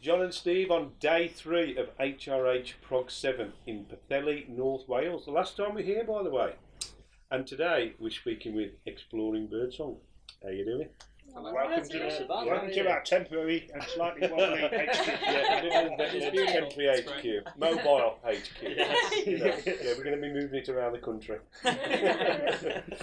John and Steve on day 3 of HRH Prog 7 in Pwllheli, North Wales. The last time we're here, by the way. And today we're speaking with Exploring Birdsong. How you doing? Welcome to our temporary and slightly wobbly HQ. Temporary HQ. Mobile HQ. Yes. We're going to be moving it around the country. Could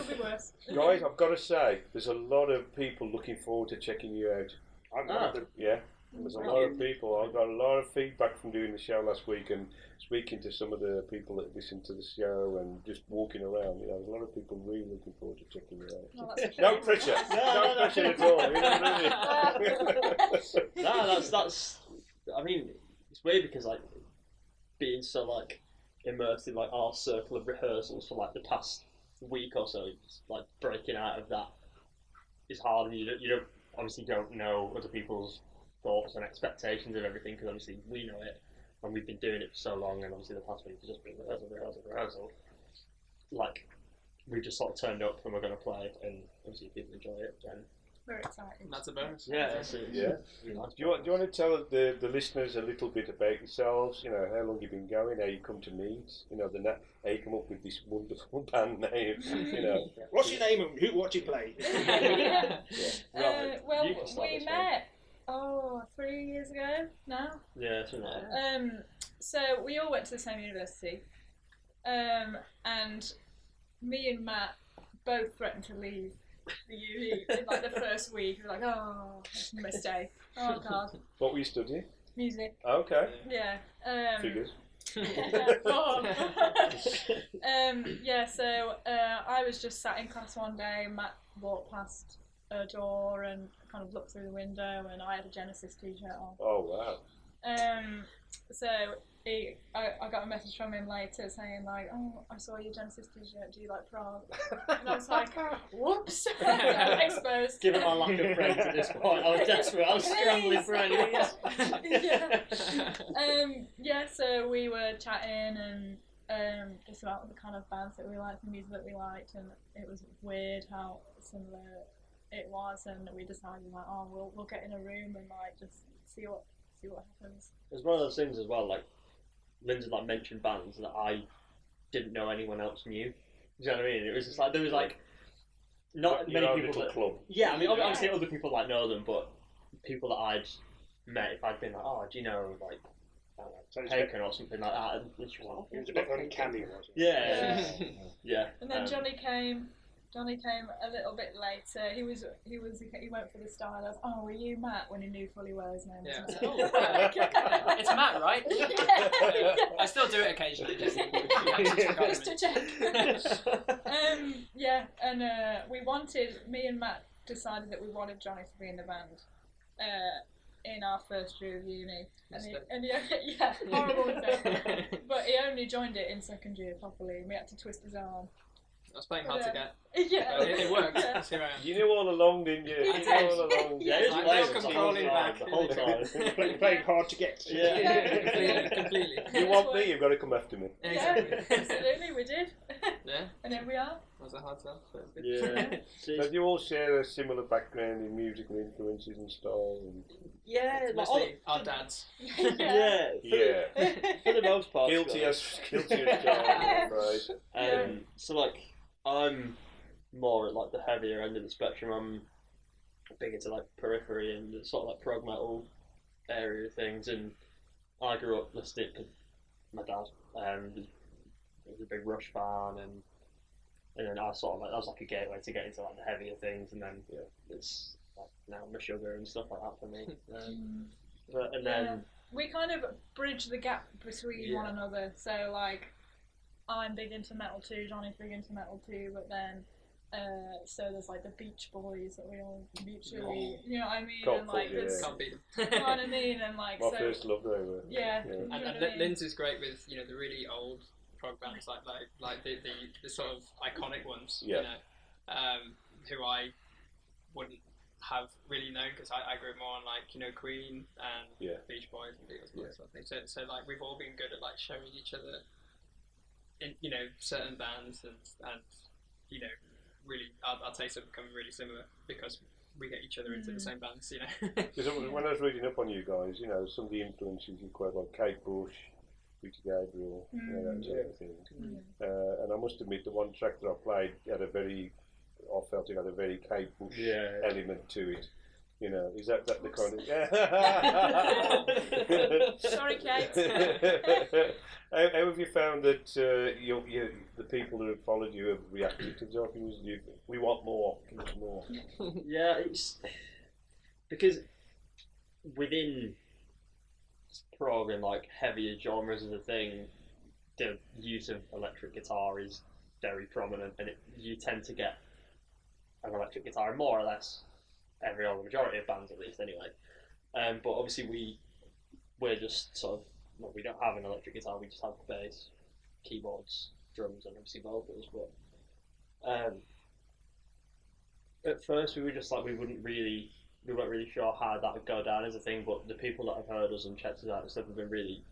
be worse. Guys, I've got to say, there's a lot of people looking forward to checking you out. I'm one of them. Yeah, there's a lot of people. I got a lot of feedback from doing the show last week and speaking to some of the people that listen to the show and just walking around. You know, there's a lot of people really looking forward to checking you out. Well, No pressure. No pressure at all. You know what I mean? No, that's. I mean, it's weird because like being so like immersed in like our circle of rehearsals for like the past week or so, just, like breaking out of that is hard, and you don't obviously don't know other people's thoughts and expectations of everything because obviously we know it and we've been doing it for so long, and obviously the past week has just been rehearsal. Like we've just sort of turned up and we're going to play, and obviously people enjoy it. And we're excited. That's a bonus. yeah, that's it. Yeah. Nice. Do you want to tell the listeners a little bit about yourselves? You know, how long you've been going, how you come to meet, you know, how you come up with this wonderful band name, you know. What's your name and what do you play? Well, we met 3 years ago now. Yeah, something like that. So we all went to the same university, and me and Matt both threatened to leave the uni in like the first week. We were like, oh, mistake. Oh god. What were you studying? Music. Okay. Yeah. Figures. So I was just sat in class one day. Matt walked past a door and kind of looked through the window, and I had a Genesis t-shirt on. Oh wow. So I got a message from him later saying like, oh, I saw your Genesis t-shirt, do you like Prague? And I was like, whoops, exposed. Given my lack of friends at this point, I was desperate, I was scrambling for anything else. So we were chatting and just about the kind of bands that we liked, the music that we liked, and it was weird how similar it was, and we decided like, oh, we'll get in a room and like just see what happens. It's one of those things as well, like Lindsay like mentioned bands that I didn't know anyone else knew. Do you know what I mean? It was just like there was like not many people that club. Yeah, I mean obviously other people like know them, but people that I'd met, if I'd been like, oh, do you know like Taken or something like that, and she was like, It was a bit uncanny, wasn't it? Yeah. And then Johnny came a little bit later. He went for the style of, oh, were you Matt? When he knew fully well his name was. Yeah. Like, oh, right. It's Matt, right? Yeah. I still do it occasionally, just Just to check. And me and Matt decided that we wanted Johnny to be in the band in our first year of uni. Horrible thing. But he only joined it in second year properly, and we had to twist his arm. I was playing hard to get. Yeah. It worked. Yeah. That's who I am. You knew all along, didn't you? I You did. knew all along. Yeah, it was I'm playing now the controlling whole time, back. the whole time. Playing hard to get. Yeah. Completely. You want me? You've got to come after me. Yeah, absolutely, we did. Yeah. And here we are. Was a hard sell. So it's good. Yeah. So do you all share a similar background in musical influences and style? And... Yeah, It's like, mostly our dads. yeah. Yeah. For the most part. Guilty as charged, right? So like, I'm more at like the heavier end of the spectrum. I'm big into like Periphery and the sort of like prog metal area of things, and I grew up listening to my dad. Was a big Rush fan, and then I sort of like that was like a gateway to get into like the heavier things, and then it's like now Sugar and stuff like that for me. And then we kind of bridge the gap between one another. So like, I'm big into metal too. Johnny's big into metal too. But then, so there's like the Beach Boys that we all mutually, you know what I mean? And like, Can't beat them. you know what I mean? And like, My so first love they were. yeah. Yeah. You know And what I mean? Lindsay's great with the really old prog bands like the sort of iconic ones. Yeah. You know, who I wouldn't have really known because I grew up more on like Queen and Beach Boys and Beatles and that sort of thing. So like we've all been good at like showing each other in certain bands and really our tastes have become really similar because we get each other into the same bands, you know. Because when I was reading up on you guys, you know, some of the influences you quite like Kate Bush, Peter Gabriel, you know, that sort of thing. And I must admit, the one track that I played I felt it had a very Kate Bush element to it. You know, is that the kind of... Sorry, Kate. How have you found that the people who have followed you have reacted to the music? We want more, give us more. Yeah, it's because within prog and like heavier genres of the thing, the use of electric guitar is very prominent, and you tend to get an electric guitar more or less the majority of bands, at least anyway. But obviously we're just sort of, well, we don't have an electric guitar, we just have bass, keyboards, drums, and obviously vocals. But at first we were just like, we weren't really sure how that would go down as a thing. But the people that have heard us and checked us out and stuff have been really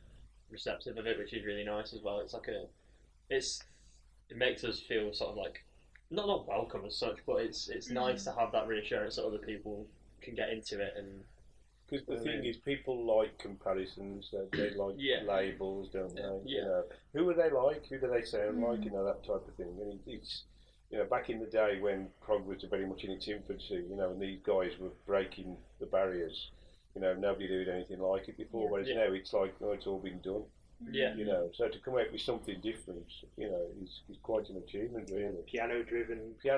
receptive of it, which is really nice as well. It's like it makes us feel sort of like not welcome as such, but it's nice to have that reassurance that other people can get into it. And because the thing is, people like comparisons, they like labels, don't they? Yeah. You know, who are they like? Who do they sound like? You know, that type of thing. And it's, you know, back in the day when prog was very much in its infancy, you know, and these guys were breaking the barriers. You know, nobody did anything like it before. Whereas now it's like, no, it's all been done. Yeah. You know, so to come out with something different, you know, is quite an achievement, really. Piano driven. Yeah.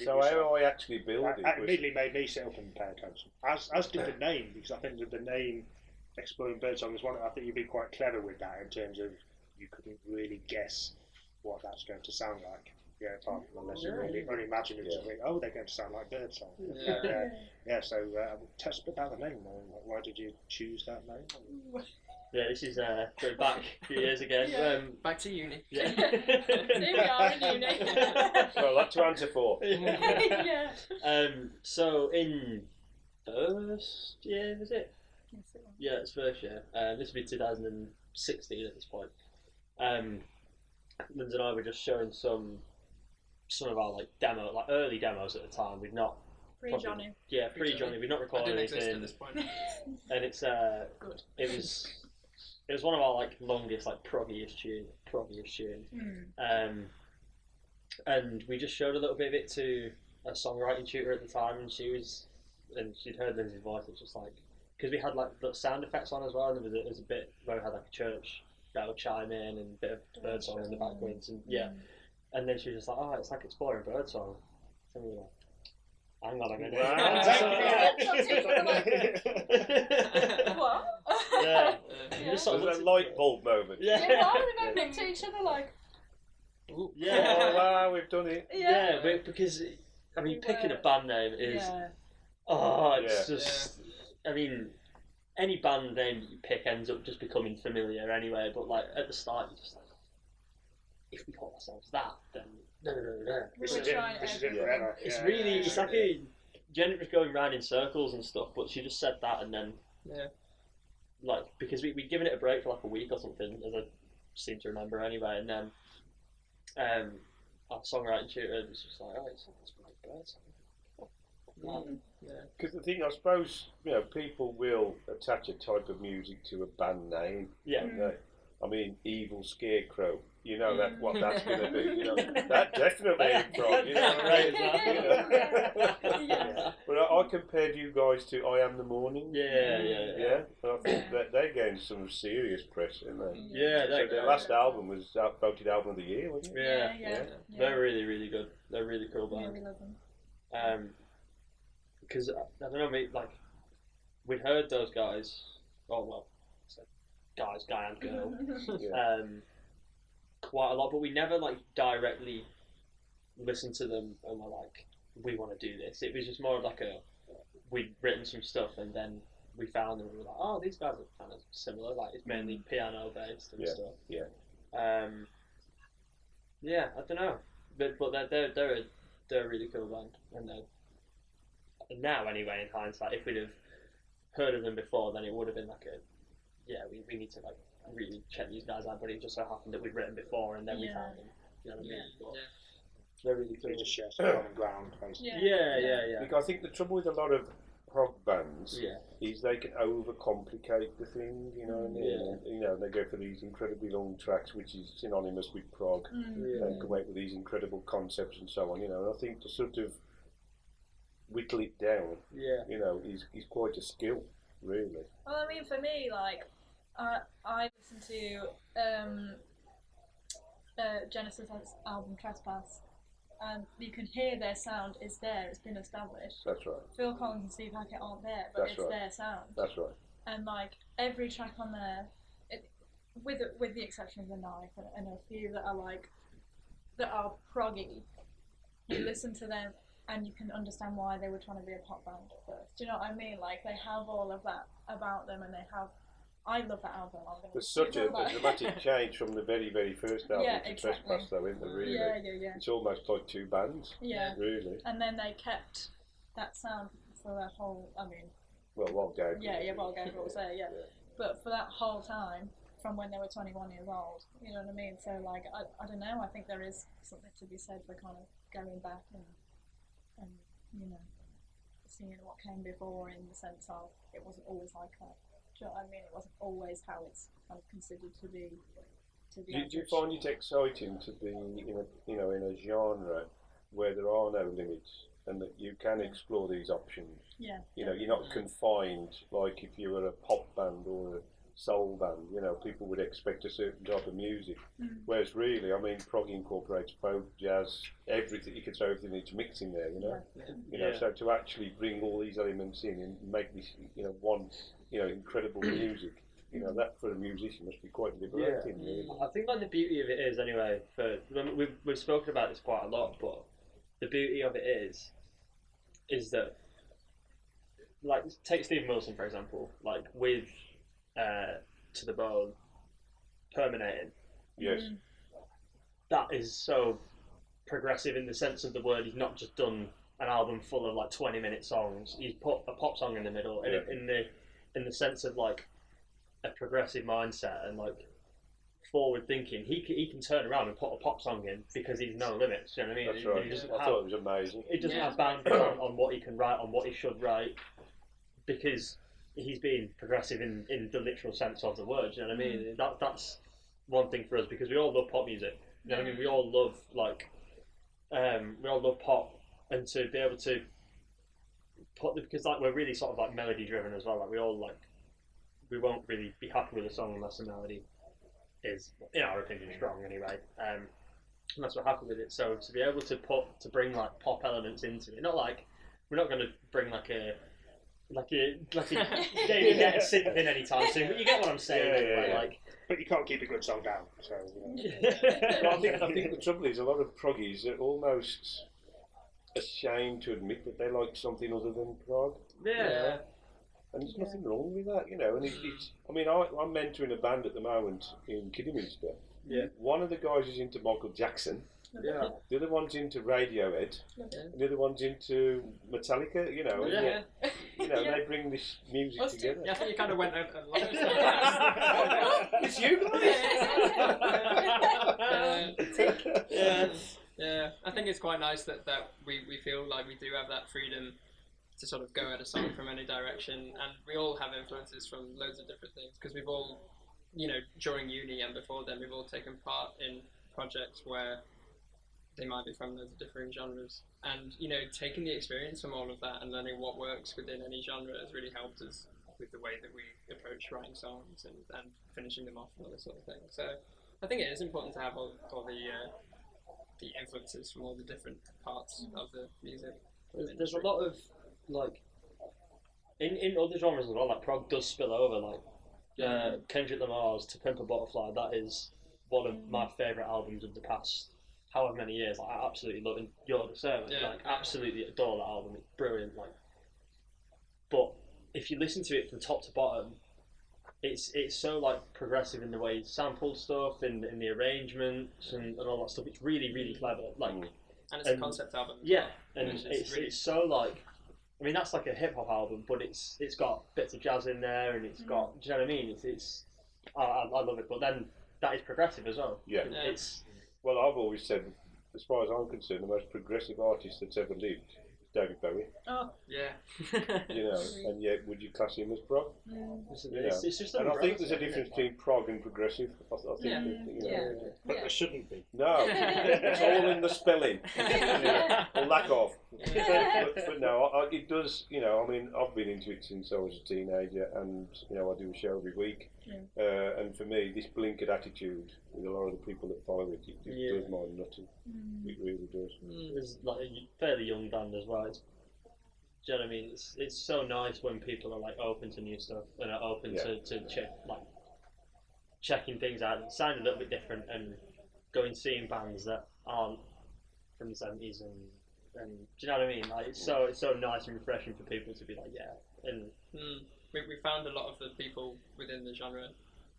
So how I actually build it immediately made me sit up and pay attention. As did the name, because I think that the name Exploring Birdsong is one. I think you've been quite clever with that in terms of you couldn't really guess what that's going to sound like. Yeah, apart from unless you really unimaginative to think, oh, they're going to sound like Birdsong. So tell us a bit about the name. Why did you choose that name? Yeah, this is going back a few years again. Back to uni. Yeah. Here we are in uni. Well, that's to answer for. Yeah. So in first year, was it? Yeah, it's first year. This would be 2016 at this point. Lindsay and I were just showing some of our early demos at the time. We'd not Pre-Johnny. Yeah, pre-Johnny. We'd not recorded anything. At this point. And it's Good. It was one of our longest proggiest tunes. And we just showed a little bit of it to a songwriting tutor at the time, and she'd heard Lindsay's voice. It's just because we had the sound effects on as well, and there was a bit where we had a church that would chime in and a bit of birdsong in the background, and then she was just like, oh, it's like exploring birdsong. And we were like, hang on a minute. What? Yeah. Just sort of a light bulb moment. Why we don't look to each other like? Oh wow, we've done it. Yeah, because I mean, picking a band name is just. I mean, any band name that you pick ends up just becoming familiar anyway. But at the start, you're just if we call ourselves that, then no. This is it forever. It's really, it's like Jenny was going round in circles and stuff, but she just said that, and then because we'd given it a break for a week or something, as I seem to remember anyway, and then our songwriting tutor was just like, oh, it's like Birdsong. Because the thing, I suppose, you know, people will attach a type of music to a band name. Yeah. I mean, Evil Scarecrow. You know what that's going to be. You know, that definitely is prog. You know, right? But I compared you guys to I Am the Morning. Yeah. And I think that they gained some serious press in that. Yeah. So their last album was voted album of the year, wasn't it? Yeah. They're really, really good. They're a really cool band. Yeah, we love them. Because I don't know, we'd heard those guys. Oh well, guy and girl. Quite a lot, but we never directly listened to them and were like, we want to do this. It was just more of we'd written some stuff and then we found them and we were like, oh, these guys are kind of similar. It's mainly piano based and stuff. I don't know, but they're a really cool band, and now anyway, in hindsight, if we'd have heard of them before, then it would have been we need to really check these guys out, but it just so happened that we'd written before and then we found them. You know what I mean? They're really They cool. just share some common ground, basically. Yeah. Because I think the trouble with a lot of prog bands Yeah. is they can overcomplicate the thing, you know what I mean? Yeah. And, you know, they go for these incredibly long tracks, which is synonymous with prog, and come out with these incredible concepts and so on, you know. And I think to sort of whittle it down, you know, is quite a skill, really. Well, I mean, for me, like, I listen to Genesis' album Trespass, and you can hear their sound is there, it's been established. That's right. Phil Collins and Steve Hackett aren't there, but That's it's right. their sound. That's right. And like every track on there, with the exception of The Knife and a few that are proggy, you listen to them and you can understand why they were trying to be a pop band at first. Do you know what I mean? Like they have all of that about them, and they have. I love that album. There's such a dramatic change from the very, very first album to exactly. Trespass, though, isn't there, really? Yeah. It's almost like two bands, really. And then they kept that sound for that whole, I mean... Well, Wild Gabriel. Yeah, Wild Gabriel was there, But for that whole time, from when they were 21 years old, you know what I mean? So, like, I don't know, I think there is something to be said for kind of going back and you know, seeing what came before, in the sense of it wasn't always like that. Do you know what I mean? It wasn't always how it's kind of considered to be. Do you find it exciting to be in a genre where there are no limits and that you can explore these options? Yeah. You know, you're not confined like if you were a pop band or a soul band. You know, people would expect a certain type of music. Whereas really, I mean, prog incorporates folk, jazz, everything. You can throw everything into mix in there. You know, you know. So to actually bring all these elements in and make this, one, incredible music. You know, that for a musician must be quite liberating. Really. I think like the beauty of it is anyway. We've spoken about this quite a lot, but the beauty of it is that, like, take Stephen Wilson for example, like with To the Bone, Permeating. Yes. That is so progressive in the sense of the word. He's not just done an album full of like 20-minute songs. He's put a pop song in the middle, in the sense of like a progressive mindset and like forward thinking. He can turn around and put a pop song in because he's no limits. You know what I mean? That's right. I thought it was amazing. It doesn't have boundaries on what he can write, on what he should write, because he's being progressive in the literal sense of the word. You know what I mean? That's one thing for us, because we all love pop music. You know what I mean? We all love pop, and to be able to because like we're really sort of like melody driven as well. Like we won't really be happy with a song unless the melody is, in our opinion, strong anyway. Unless we're happy with it. So to be able to bring like pop elements into it, not like we're not going to bring like a David Guetta synth in anytime soon, but you get what I'm saying. Anyway. Like, but you can't keep a good song down. So. Well, I think the trouble is a lot of proggies are almost ashamed to admit that they like something other than prog. Yeah. And there's nothing wrong with that, you know. And it's I mean, I'm mentoring a band at the moment in Kidderminster. Yeah. One of the guys is into Michael Jackson. Yeah. The other one's into Radiohead. And the other one's into Metallica, you know. Yeah. And they bring this music together. Yeah, I think you kind of went over a lot of It's you guys. Yeah. I think it's quite nice that we feel like we do have that freedom to sort of go at a song from any direction, and we all have influences from loads of different things, because we've all, during uni and before then, we've all taken part in projects where they might be from loads of different genres, and taking the experience from all of that and learning what works within any genre has really helped us with the way that we approach writing songs and finishing them off and all this sort of thing. So I think it is important to have all the influences from all the different parts of the music. There's a lot of like in other genres as well. Like prog does spill over. Like Kendrick Lamar's "To Pimp a Butterfly." That is one of my favourite albums of the past however many years. Like, I absolutely love it. You're the same. Like, absolutely adore that album. It's brilliant. Like, but if you listen to it from top to bottom, it's so like progressive in the way he sampled stuff and in the arrangements and all that stuff. It's really, really clever. Like, and it's a concept album. Yeah, and it's so like, I mean, that's like a hip hop album, but it's got bits of jazz in there, and it's got, do you know what I mean? I love it. But then that is progressive as well. Yeah. It's well, I've always said as far as I'm concerned, the most progressive artist that's ever lived, David Bowie. Oh, Yeah. You know, and yet would you class him as prog? It's just And I think there's a difference between prog and progressive. I think Yeah. that, you know, But there shouldn't be. no, it's all in the spelling, or lack of. But no, it does. You know, I mean, I've been into it since I was a teenager, and you know, I do a show every week. And for me, this blinkered attitude with a lot of the people that follow it, it does mind nothing. It really does. It's like a fairly young band as well. Do you know what I mean? It's so nice when people are like open to new stuff and are open to checking things out, sound a little bit different, and going seeing bands that aren't from the 70s and do you know what I mean? Like it's so nice and refreshing for people to be like and. We found a lot of the people within the genre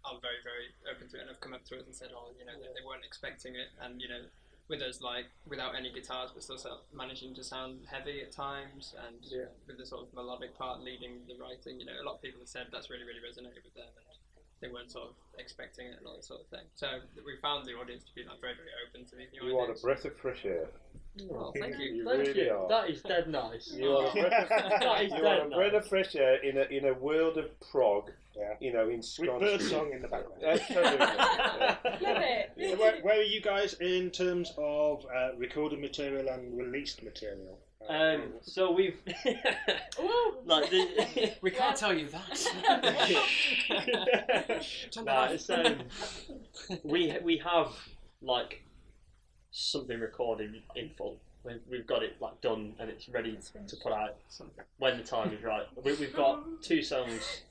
are very, very open to it and have come up to us and said, oh, you know, they weren't expecting it. And, you know, with us, like, without any guitars, but still sort of managing to sound heavy at times and with the sort of melodic part leading the writing, you know, a lot of people have said that's really, really resonated with them and they weren't sort of expecting it and all that sort of thing. So we found the audience to be, like, very, very open to these new You are ideas. a breath of fresh air. Oh, thank you. Thank really you. are. That is dead nice. You are a breath of, breath of fresh air in a world of prog. You know, in With Birdsong in the background. Absolutely. love it. So where are you guys in terms of recorded material and released material? So we've like We can't tell you that. Nah, it's, we have like something recorded in full. We've got it like done and it's ready to put out when the time is right. We've got 2 songs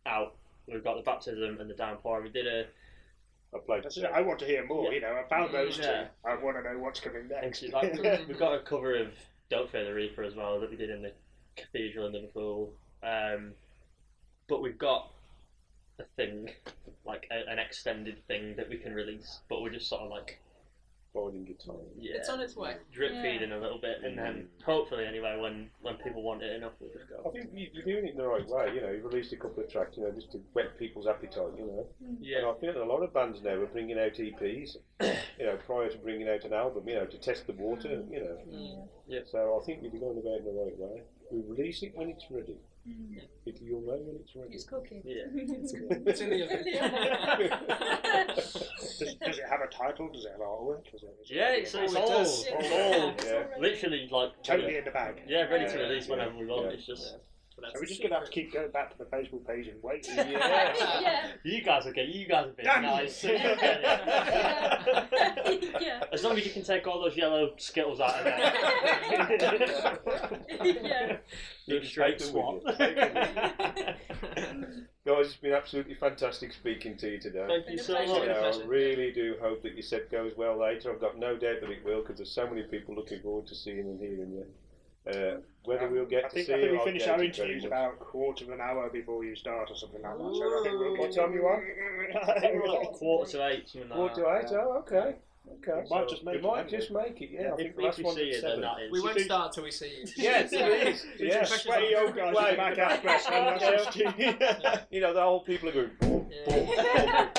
out. We've got the Baptism and the Downpour. We did I want to hear more. You know, I found those 2. Yeah. I want to know what's coming next. We've got a cover of Don't Fear the Reaper as well that we did in the cathedral in Liverpool. But we've got a thing, like an extended thing that we can release, but we're just sort of like Holding guitar. It's on its way. Drip feeding a little bit, and then hopefully, anyway, when people want it enough, we'll just go. I think you're doing it in the right way. You know, you've released a couple of tracks, you know, just to whet people's appetite. You know, and I think a lot of bands now are bringing out EPs. You know, prior to bringing out an album, you know, to test the water. You know, so I think you're going about it in the right way. We release it when it's ready. You'll know when it's ready. It's cooking. Yeah. It's in the oven. Does it have a title? Does it have artwork? It's all literally like totally in the bag. Yeah, ready to release whenever we want. It's just. So we're just going to have to keep going back to the Facebook page and wait. You guys are being nice. As long as you can take all those yellow Skittles out of there. You straight swap. Guys, it's been absolutely fantastic speaking to you today. Thank you so much. You know, I really do hope that your set goes well later. I've got no doubt that it will, because there's so many people looking forward to seeing and hearing you. Whether we'll get to see I think we I'll finish get our to interviews very about a quarter of an hour before you start or something like that. So I think we'll What time you want? I think we're like 7:45, something like that. 7:45? Oh, okay. Okay. We might just make we it, might haven't we? just make it, yeah. I think If the last we one's see at it, then 7. that is. We won't start till we see you. Yes, it is. Yeah. Sweaty old guys in the back after us. And that's just You know, the whole people are going, boom, boom, boom.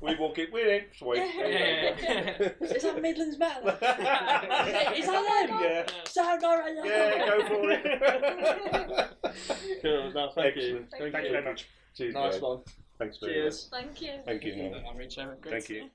We walk it, we're in, sweet. Is that Midlands metal? Is that them? Yeah. Sound alright. Yeah, go for it. Cool, no, thank you. Excellent. Thank you very much. Cheers, Nice mate. one. Thanks very Cheers. much. Thank you. Thank you. I'll reach out. Thank you.